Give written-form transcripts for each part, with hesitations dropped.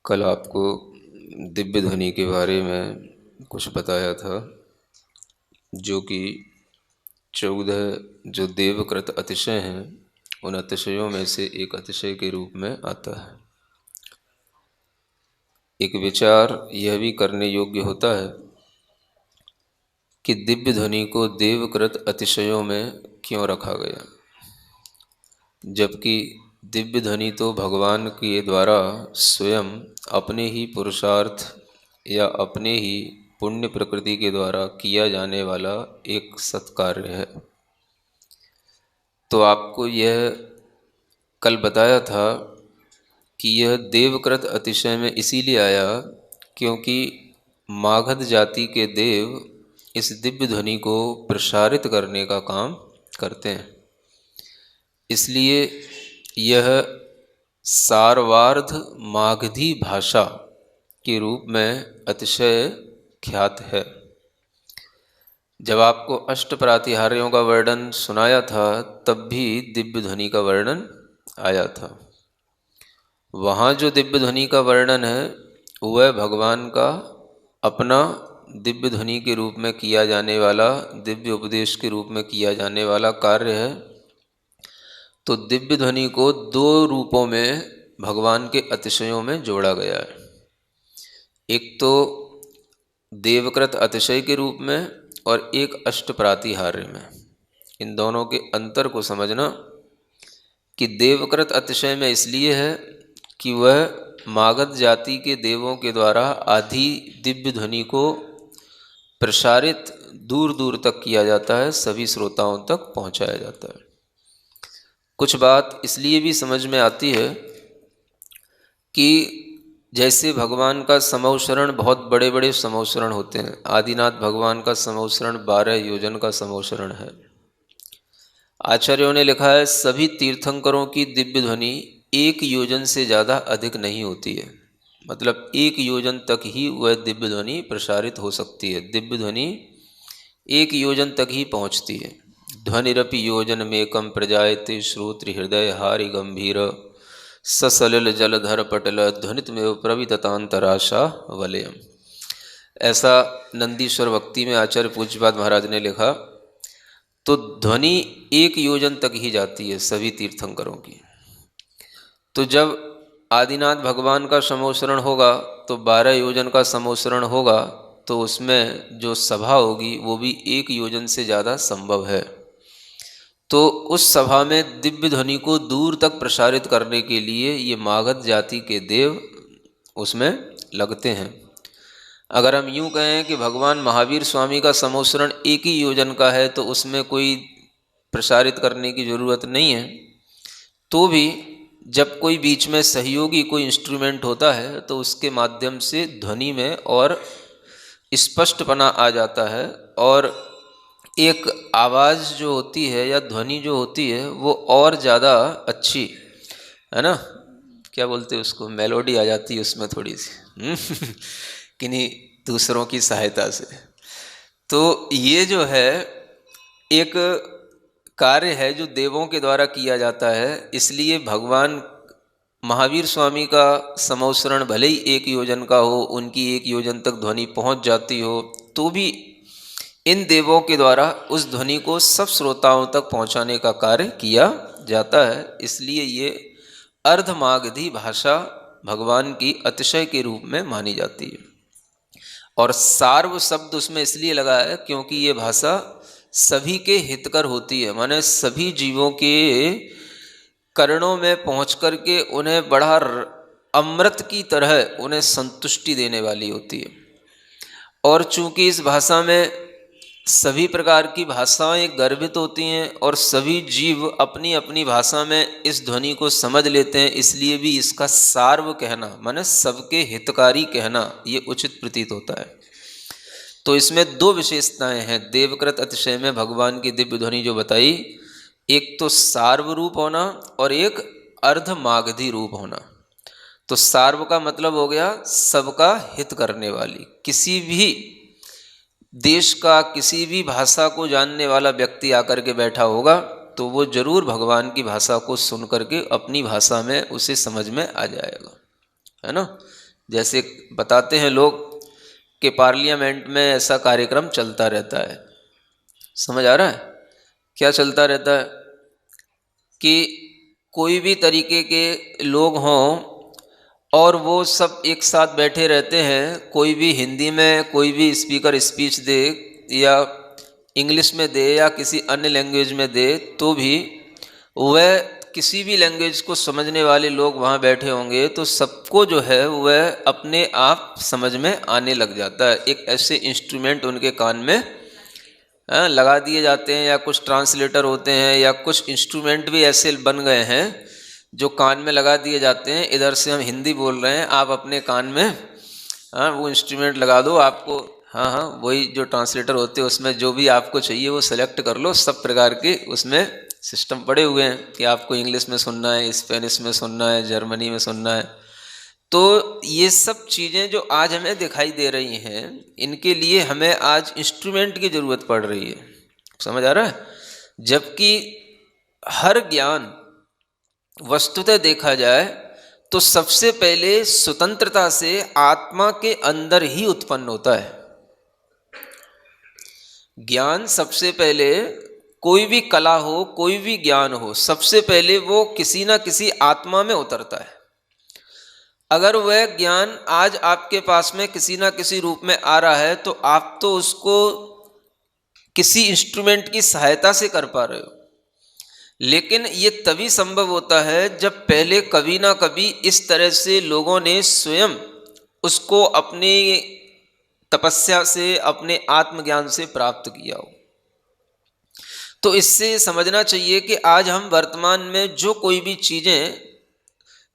कल आपको दिव्य ध्वनि के बारे में कुछ बताया था, जो कि 14 जो देवकृत अतिशय हैं उन अतिशयों में से एक अतिशय के रूप में आता है। एक विचार यह भी करने योग्य होता है कि दिव्य ध्वनि को देवकृत अतिशयों में क्यों रखा गया, जबकि दिव्य ध्वनि तो भगवान के द्वारा स्वयं अपने ही पुरुषार्थ या अपने ही पुण्य प्रकृति के द्वारा किया जाने वाला एक सत्कार्य है। तो आपको यह कल बताया था कि यह देवकृत अतिशय में इसीलिए आया क्योंकि मागध जाति के देव इस दिव्य ध्वनि को प्रसारित करने का काम करते हैं। इसलिए यह सारवार्ध मागधी भाषा के रूप में अतिशय ख्यात है। जब आपको अष्ट प्रातिहार्यों का वर्णन सुनाया था तब भी दिव्य ध्वनि का वर्णन आया था। वहाँ जो दिव्य ध्वनि का वर्णन है वह भगवान का अपना दिव्य ध्वनि के रूप में किया जाने वाला, दिव्य उपदेश के रूप में किया जाने वाला कार्य है। तो दिव्य ध्वनि को दो रूपों में भगवान के अतिशयों में जोड़ा गया है। एक तो देवकृत अतिशय के रूप में और एक अष्ट प्रातिहार्य में। इन दोनों के अंतर को समझना कि देवकृत अतिशय में इसलिए है कि वह मागध जाति के देवों के द्वारा आधी दिव्य ध्वनि को प्रसारित दूर दूर तक किया जाता है, सभी श्रोताओं तक पहुंचाया जाता है। कुछ बात इसलिए भी समझ में आती है कि जैसे भगवान का समौशरण बहुत बड़े बड़े समौशरण होते हैं। आदिनाथ भगवान का समौशरण 12 योजन का समौशरण है। आचार्यों ने लिखा है सभी तीर्थंकरों की दिव्य ध्वनि 1 योजन से ज़्यादा अधिक नहीं होती है। मतलब 1 योजन तक ही वह दिव्य ध्वनि प्रसारित हो सकती है। दिव्य ध्वनि 1 योजन तक ही पहुँचती है। ध्वनिरपि योजन मेकम प्रजायते श्रोत्र हृदय हारि गंभीर ससलिल जलधर पटल ध्वनितमेव प्रविततांतराशा वलयम। ऐसा नंदीश्वर भक्ति में आचार्य पूज्यपाद महाराज ने लिखा। तो ध्वनि 1 योजन तक ही जाती है सभी तीर्थंकरों की। तो जब आदिनाथ भगवान का समौशरण होगा तो 12 योजन का समौशरण होगा, तो उसमें जो सभा होगी वो भी 1 योजन से ज़्यादा संभव है। तो उस सभा में दिव्य ध्वनि को दूर तक प्रसारित करने के लिए ये मागध जाति के देव उसमें लगते हैं। अगर हम यूँ कहें कि भगवान महावीर स्वामी का समौशरण 1 ही योजन का है तो उसमें कोई प्रसारित करने की ज़रूरत नहीं है, तो भी जब कोई बीच में सहयोगी कोई इंस्ट्रूमेंट होता है तो उसके माध्यम से ध्वनि में और स्पष्टपना आ जाता है और एक आवाज़ जो होती है या ध्वनि जो होती है वो और ज़्यादा अच्छी, है ना, क्या बोलते हैं उसको, मेलोडी आ जाती है उसमें थोड़ी सी किन्हीं दूसरों की सहायता से। तो ये जो है एक कार्य है जो देवों के द्वारा किया जाता है। इसलिए भगवान महावीर स्वामी का समौशरण भले ही 1 योजन का हो, उनकी 1 योजन तक ध्वनि पहुंच जाती हो, तो भी इन देवों के द्वारा उस ध्वनि को सब श्रोताओं तक पहुंचाने का कार्य किया जाता है। इसलिए ये अर्धमागधी भाषा भगवान की अतिशय के रूप में मानी जाती है। और सार्व शब्द उसमें इसलिए लगा है क्योंकि ये भाषा सभी के हितकर होती है। माने सभी जीवों के कर्णों में पहुँच कर के उन्हें बड़ा अमृत की तरह उन्हें संतुष्टि देने वाली होती है। और चूंकि इस भाषा में सभी प्रकार की भाषाएं गर्भित होती हैं और सभी जीव अपनी अपनी भाषा में इस ध्वनि को समझ लेते हैं, इसलिए भी इसका सार्व कहना माने सबके हितकारी कहना ये उचित प्रतीत होता है। तो इसमें 2 विशेषताएं हैं देवकृत अतिशय में भगवान की दिव्य ध्वनि जो बताई, एक तो सार्व रूप होना और एक अर्धमागधी रूप होना। तो सार्व का मतलब हो गया सबका हित करने वाली। किसी भी देश का किसी भी भाषा को जानने वाला व्यक्ति आकर के बैठा होगा तो वो जरूर भगवान की भाषा को सुन करके अपनी भाषा में उसे समझ में आ जाएगा, है ना। जैसे बताते हैं लोग कि पार्लियामेंट में ऐसा कार्यक्रम चलता रहता है। समझ आ रहा है क्या चलता रहता है? कि कोई भी तरीके के लोग हों और वो सब एक साथ बैठे रहते हैं, कोई भी हिंदी में कोई भी स्पीकर स्पीच दे या इंग्लिश में दे या किसी अन्य लैंग्वेज में दे, तो भी वह किसी भी लैंग्वेज को समझने वाले लोग वहाँ बैठे होंगे तो सबको जो है वह अपने आप समझ में आने लग जाता है। एक ऐसे इंस्ट्रूमेंट उनके कान में लगा दिए जाते हैं, या कुछ ट्रांसलेटर होते हैं, या कुछ इंस्ट्रूमेंट भी ऐसे बन गए हैं जो कान में लगा दिए जाते हैं। इधर से हम हिंदी बोल रहे हैं, आप अपने कान में वो इंस्ट्रूमेंट लगा दो, आपको हाँ वही जो ट्रांसलेटर होते हैं उसमें जो भी आपको चाहिए वो सेलेक्ट कर लो। सब प्रकार के उसमें सिस्टम पड़े हुए हैं कि आपको इंग्लिश में सुनना है, स्पेनिश में सुनना है, जर्मनी में सुनना है। तो ये सब चीज़ें जो आज हमें दिखाई दे रही हैं, इनके लिए हमें आज इंस्ट्रूमेंट की ज़रूरत पड़ रही है। समझ आ रहा है? जबकि हर ज्ञान वस्तुतः देखा जाए तो सबसे पहले स्वतंत्रता से आत्मा के अंदर ही उत्पन्न होता है। ज्ञान सबसे पहले, कोई भी कला हो, कोई भी ज्ञान हो, सबसे पहले वो किसी ना किसी आत्मा में उतरता है। अगर वह ज्ञान आज आपके पास में किसी ना किसी रूप में आ रहा है तो आप तो उसको किसी इंस्ट्रूमेंट की सहायता से कर पा रहे हो, लेकिन ये तभी संभव होता है जब पहले कभी ना कभी इस तरह से लोगों ने स्वयं उसको अपनी तपस्या से, अपने आत्मज्ञान से प्राप्त किया हो। तो इससे समझना चाहिए कि आज हम वर्तमान में जो कोई भी चीज़ें,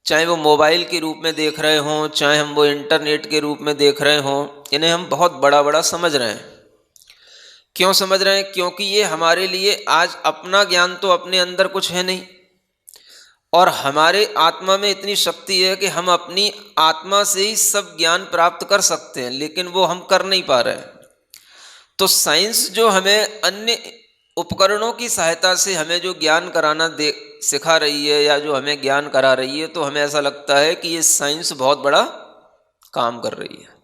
चाहे वो मोबाइल के रूप में देख रहे हों, चाहे हम वो इंटरनेट के रूप में देख रहे हों, इन्हें हम बहुत बड़ा बड़ा समझ रहे हैं। क्यों समझ रहे हैं? क्योंकि ये हमारे लिए आज अपना ज्ञान तो अपने अंदर कुछ है नहीं, और हमारे आत्मा में इतनी शक्ति है कि हम अपनी आत्मा से ही सब ज्ञान प्राप्त कर सकते हैं, लेकिन वो हम कर नहीं पा रहे हैं। तो साइंस जो हमें अन्य उपकरणों की सहायता से हमें जो ज्ञान कराना सिखा रही है, या जो हमें ज्ञान करा रही है, तो हमें ऐसा लगता है कि ये साइंस बहुत बड़ा काम कर रही है।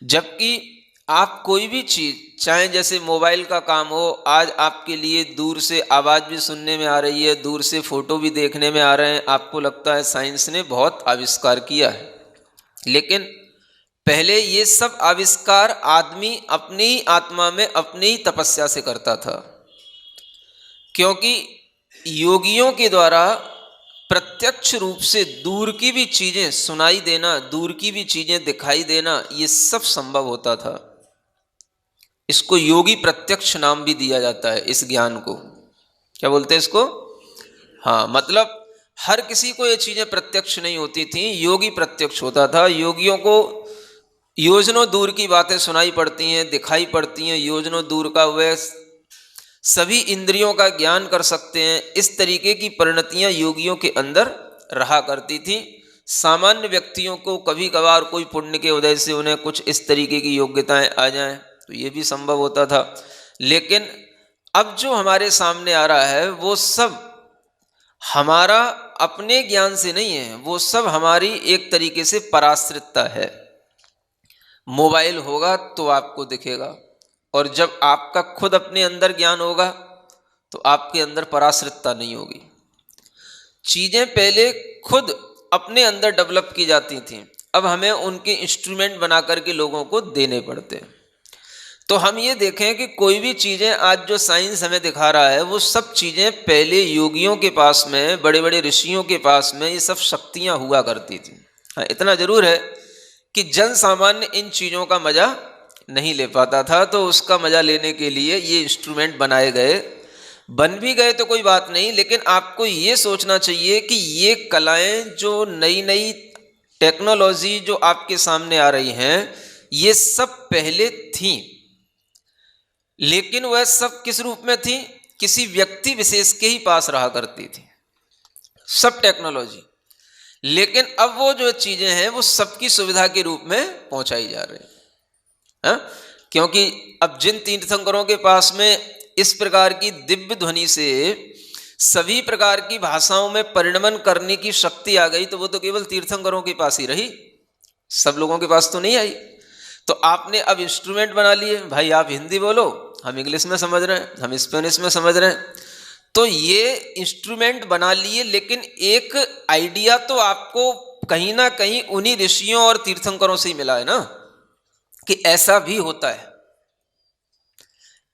जबकि आप कोई भी चीज़, चाहे जैसे मोबाइल का काम हो, आज आपके लिए दूर से आवाज़ भी सुनने में आ रही है, दूर से फ़ोटो भी देखने में आ रहे हैं, आपको लगता है साइंस ने बहुत आविष्कार किया है। लेकिन पहले ये सब आविष्कार आदमी अपनी ही आत्मा में अपनी ही तपस्या से करता था, क्योंकि योगियों के द्वारा प्रत्यक्ष रूप से दूर की भी चीज़ें सुनाई देना, दूर की भी चीज़ें दिखाई देना, ये सब संभव होता था। इसको योगी प्रत्यक्ष नाम भी दिया जाता है। इस ज्ञान को क्या बोलते हैं इसको? हाँ, मतलब हर किसी को ये चीज़ें प्रत्यक्ष नहीं होती थी, योगी प्रत्यक्ष होता था। योगियों को योजनों दूर की बातें सुनाई पड़ती हैं, दिखाई पड़ती हैं, योजनों दूर का वह सभी इंद्रियों का ज्ञान कर सकते हैं। इस तरीके की परिणतियां योगियों के अंदर रहा करती थी। सामान्य व्यक्तियों को कभी कभार कोई पुण्य के उदय से उन्हें कुछ इस तरीके की योग्यताएं आ जाएं तो ये भी संभव होता था। लेकिन अब जो हमारे सामने आ रहा है वो सब हमारा अपने ज्ञान से नहीं है, वो सब हमारी एक तरीके से पराश्रितता है। मोबाइल होगा तो आपको दिखेगा, और जब आपका खुद अपने अंदर ज्ञान होगा तो आपके अंदर पराश्रितता नहीं होगी। चीज़ें पहले खुद अपने अंदर डेवलप की जाती थीं, अब हमें उनके इंस्ट्रूमेंट बना करके लोगों को देने पड़ते हैं। तो हम ये देखें कि कोई भी चीज़ें आज जो साइंस हमें दिखा रहा है वो सब चीज़ें पहले योगियों के पास में, बड़े बड़े ऋषियों के पास में ये सब शक्तियाँ हुआ करती थी। हाँ, इतना ज़रूर है कि जन सामान्य इन चीज़ों का मज़ा नहीं ले पाता था, तो उसका मज़ा लेने के लिए ये इंस्ट्रूमेंट बनाए गए। बन भी गए तो कोई बात नहीं, लेकिन आपको ये सोचना चाहिए कि ये कलाएं, जो नई नई टेक्नोलॉजी जो आपके सामने आ रही हैं, ये सब पहले थीं, लेकिन वह सब किस रूप में थी? किसी व्यक्ति विशेष के ही पास रहा करती थी सब टेक्नोलॉजी। लेकिन अब वो जो चीज़ें हैं वो सबकी सुविधा के रूप में पहुंचाई जा रही हैं, क्योंकि अब जिन तीर्थंकरों के पास में इस प्रकार की दिव्य ध्वनि से सभी प्रकार की भाषाओं में परिणमन करने की शक्ति आ गई, तो वो तो केवल तीर्थंकरों के पास ही रही। सब लोगों के पास तो नहीं आई। तो आपने अब इंस्ट्रूमेंट बना लिए, भाई आप हिंदी बोलो, हम इंग्लिश में समझ रहे हैं, हम स्पेनिश में समझ रहे हैं। तो ये इंस्ट्रूमेंट बना लिए, लेकिन एक आइडिया तो आपको कहीं ना कहीं उन्हीं ऋषियों और तीर्थंकरों से ही मिला है ना, कि ऐसा भी होता है।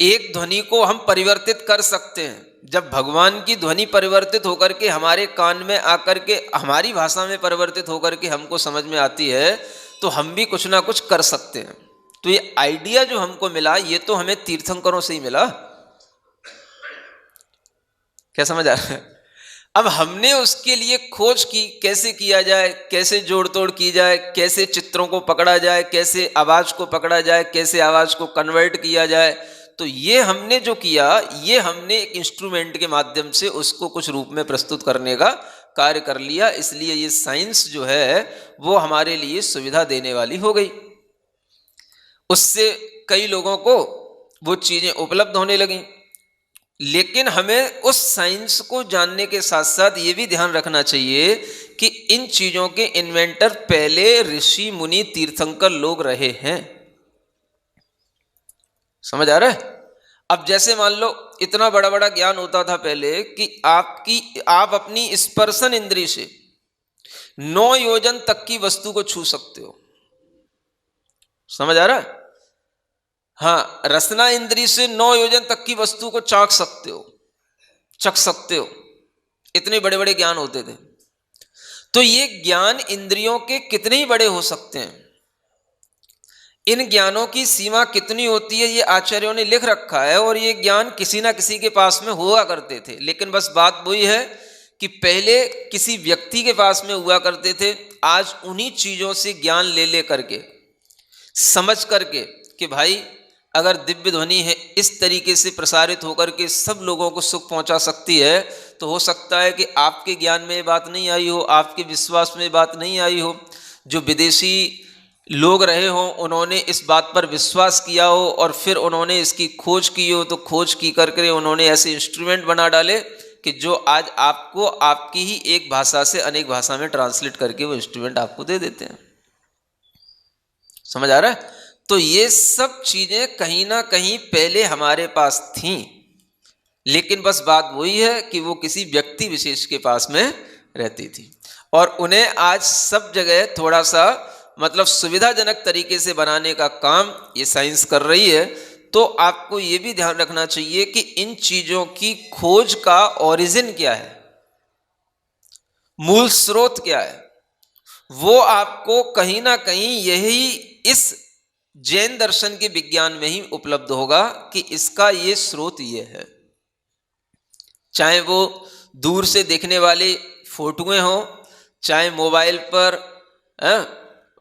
एक ध्वनि को हम परिवर्तित कर सकते हैं। जब भगवान की ध्वनि परिवर्तित होकर के हमारे कान में आकर के हमारी भाषा में परिवर्तित होकर के हमको समझ में आती है, तो हम भी कुछ ना कुछ कर सकते हैं। तो ये आइडिया जो हमको मिला, ये तो हमें तीर्थंकरों से ही मिला। क्या समझ आ रहा है? अब हमने उसके लिए खोज की, कैसे किया जाए, कैसे जोड़ तोड़ की जाए, कैसे चित्रों को पकड़ा जाए, कैसे आवाज को पकड़ा जाए, कैसे आवाज को कन्वर्ट किया जाए। तो ये हमने जो किया, ये हमने एक इंस्ट्रूमेंट के माध्यम से उसको कुछ रूप में प्रस्तुत करने का कार्य कर लिया। इसलिए ये साइंस जो है वो हमारे लिए सुविधा देने वाली हो गई। उससे कई लोगों को वो चीजें उपलब्ध होने लगी। लेकिन हमें उस साइंस को जानने के साथ साथ ये भी ध्यान रखना चाहिए कि इन चीजों के इन्वेंटर पहले ऋषि मुनि तीर्थंकर लोग रहे हैं। समझ आ रहा है? अब जैसे मान लो इतना बड़ा बड़ा ज्ञान होता था पहले कि आप अपनी स्पर्शन इंद्री से 9 योजन तक की वस्तु को छू सकते हो। समझ आ रहा है? हाँ, रसना इंद्री से 9 योजन तक की वस्तु को चाख सकते हो, चख सकते हो। इतने बड़े बड़े ज्ञान होते थे। तो ये ज्ञान इंद्रियों के कितने ही बड़े हो सकते हैं, इन ज्ञानों की सीमा कितनी होती है, ये आचार्यों ने लिख रखा है। और ये ज्ञान किसी ना किसी के पास में हुआ करते थे। लेकिन बस बात वही है कि पहले किसी व्यक्ति के पास में हुआ करते थे। आज उन्हीं चीजों से ज्ञान ले ले करके, समझ करके कि भाई अगर दिव्य ध्वनि है इस तरीके से प्रसारित होकर के सब लोगों को सुख पहुंचा सकती है, तो हो सकता है कि आपके ज्ञान में ये बात नहीं आई हो, आपके विश्वास में बात नहीं आई हो। जो विदेशी लोग रहे हों, उन्होंने इस बात पर विश्वास किया हो और फिर उन्होंने इसकी खोज की हो। तो खोज की करके उन्होंने ऐसे इंस्ट्रूमेंट बना डाले कि जो आज आपको आपकी ही एक भाषा से अनेक भाषा में ट्रांसलेट करके वो इंस्ट्रूमेंट आपको दे देते हैं। समझ आ रहा है? तो ये सब चीजें कहीं ना कहीं पहले हमारे पास थीं। लेकिन बस बात वही है कि वो किसी व्यक्ति विशेष के पास में रहती थी, और उन्हें आज सब जगह थोड़ा सा मतलब सुविधाजनक तरीके से बनाने का काम ये साइंस कर रही है। तो आपको ये भी ध्यान रखना चाहिए कि इन चीजों की खोज का ओरिजिन क्या है, मूल स्रोत क्या है, वो आपको कहीं ना कहीं यही इस जैन दर्शन के विज्ञान में ही उपलब्ध होगा कि इसका ये स्रोत ये है। चाहे वो दूर से देखने वाली फोटोएं हो, चाहे मोबाइल पर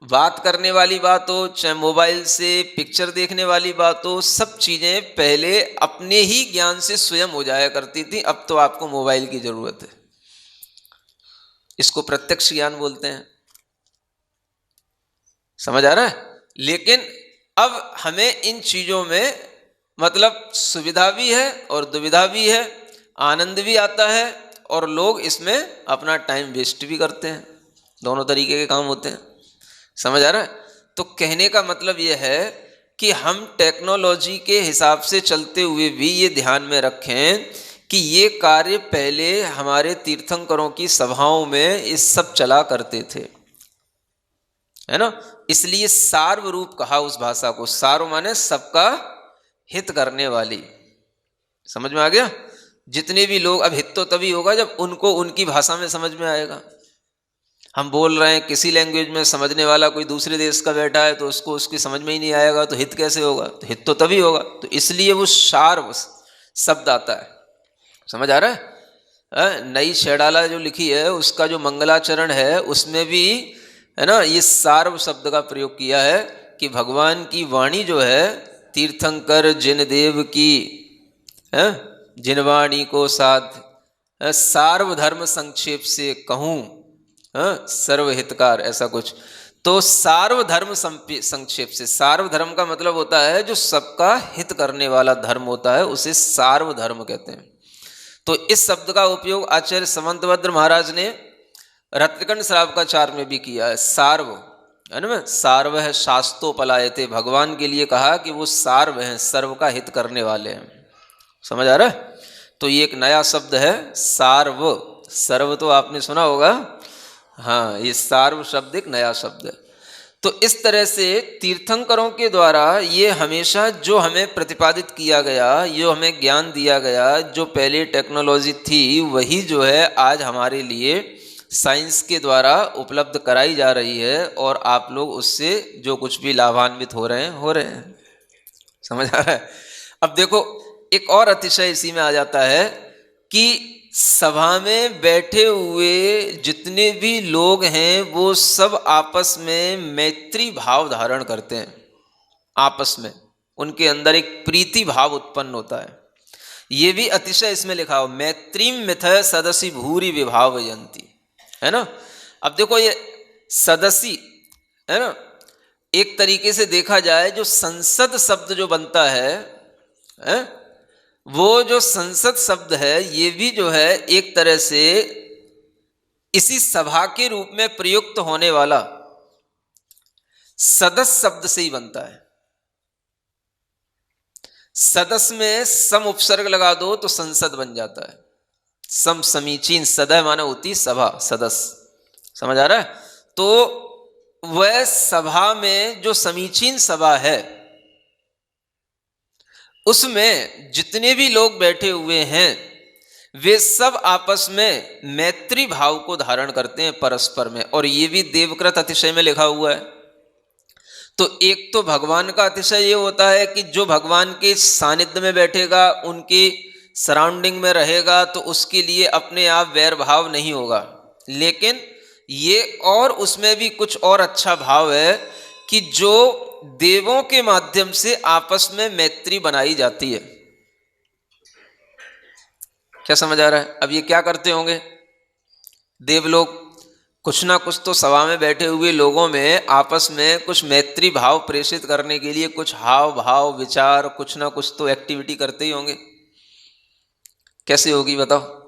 बात करने वाली बात हो, चाहे मोबाइल से पिक्चर देखने वाली बात हो, सब चीजें पहले अपने ही ज्ञान से स्वयं हो जाया करती थी। अब तो आपको मोबाइल की जरूरत है। इसको प्रत्यक्ष ज्ञान बोलते हैं। समझ आ रहा है? लेकिन अब हमें इन चीजों में मतलब सुविधा भी है और दुविधा भी है, आनंद भी आता है और लोग इसमें अपना टाइम वेस्ट भी करते हैं। दोनों तरीके के काम होते हैं। समझ आ रहा है? तो कहने का मतलब यह है कि हम टेक्नोलॉजी के हिसाब से चलते हुए भी ये ध्यान में रखें कि ये कार्य पहले हमारे तीर्थंकरों की सभाओं में इस सब चला करते थे, है ना। इसलिए सार्वरूप कहा उस भाषा को। सार्व माने सबका हित करने वाली। समझ में आ गया? जितने भी लोग, अब हित तो तभी होगा जब उनको उनकी भाषा में समझ में आएगा। हम बोल रहे हैं किसी लैंग्वेज में, समझने वाला कोई दूसरे देश का बैठा है तो उसको उसकी समझ में ही नहीं आएगा, तो हित कैसे होगा? तो हित तो तभी होगा। तो इसलिए वो सार्व शब्द आता है। समझ आ रहा है? नई शैडाला जो लिखी है उसका जो मंगलाचरण है उसमें भी, है ना, ये सार्व शब्द का प्रयोग किया है कि भगवान की वाणी जो है, तीर्थंकर जिन देव की जिन वाणी को साध, सार्वधर्म संक्षेप से कहूँ सर्वहितकार, ऐसा कुछ। तो सार्वधर्म संक्षेप से, सार्वधर्म का मतलब होता है जो सबका हित करने वाला धर्म होता है, उसे सार्वधर्म कहते हैं। तो इस शब्द का उपयोग आचार्य समंतभद्र महाराज ने रत्नकंड श्रावकाचार में भी किया है। सार्व है ना, सार्व है शास्तोपलायते, भगवान के लिए कहा कि वो सार्व हैं, सर्व का हित करने वाले हैं। समझ आ रहा है? तो ये एक नया शब्द है सार्व। सर्व तो आपने सुना होगा, हाँ, ये सार्व शब्द एक नया शब्द है। तो इस तरह से तीर्थंकरों के द्वारा ये हमेशा जो हमें प्रतिपादित किया गया, जो हमें ज्ञान दिया गया, जो पहले टेक्नोलॉजी थी, वही जो है आज हमारे लिए साइंस के द्वारा उपलब्ध कराई जा रही है, और आप लोग उससे जो कुछ भी लाभान्वित हो रहे हैं। समझ आ रहा है? अब देखो, एक और अतिशय इसी में आ जाता है कि सभा में बैठे हुए जितने भी लोग हैं वो सब आपस में मैत्री भाव धारण करते हैं। आपस में उनके अंदर एक प्रीति भाव उत्पन्न होता है। ये भी अतिशय इसमें लिखा हो, मैत्रीम मिथय सदसी भूरि विभावयन्ति, है ना। अब देखो, ये सदसी है ना, एक तरीके से देखा जाए जो संसद शब्द जो बनता है, वो जो संसद शब्द है ये भी जो है एक तरह से इसी सभा के रूप में प्रयुक्त होने वाला सदस्य शब्द से ही बनता है। सदस्य में सम उपसर्ग लगा दो तो संसद बन जाता है। सम समीचीन, सदय माने होती सभा, सदस्य। समझ आ रहा है? तो वह सभा में जो समीचीन सभा है उसमें जितने भी लोग बैठे हुए हैं वे सब आपस में मैत्री भाव को धारण करते हैं परस्पर में। और ये भी देवकृत अतिशय में लिखा हुआ है। तो एक तो भगवान का अतिशय ये होता है कि जो भगवान के सानिध्य में बैठेगा, उनके सराउंडिंग में रहेगा, तो उसके लिए अपने आप वैर भाव नहीं होगा। लेकिन ये और उसमें भी कुछ और अच्छा भाव है कि जो देवों के माध्यम से आपस में मैत्री बनाई जाती है। क्या समझ आ रहा है? अब ये क्या करते होंगे देव लोग? कुछ ना कुछ तो सभा में बैठे हुए लोगों में आपस में कुछ मैत्री भाव प्रेषित करने के लिए कुछ हाव भाव विचार, कुछ ना कुछ तो एक्टिविटी करते ही होंगे। कैसे होगी बताओ?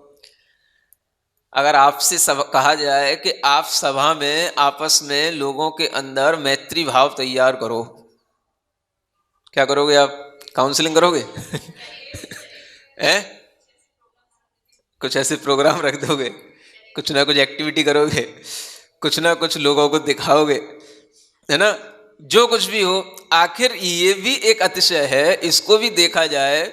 अगर आपसे कहा जाए कि आप सभा में आपस में लोगों के अंदर मैत्री भाव तैयार करो, क्या करोगे आप? काउंसलिंग करोगे? कुछ ऐसे प्रोग्राम रख दोगे, कुछ ना कुछ एक्टिविटी करोगे, कुछ ना कुछ लोगों को दिखाओगे, है ना। जो कुछ भी हो, आखिर ये भी एक अतिशय है। इसको भी देखा जाए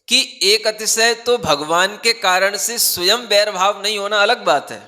कि एक अतिशय तो भगवान के कारण से स्वयं वैर भाव नहीं होना अलग बात है,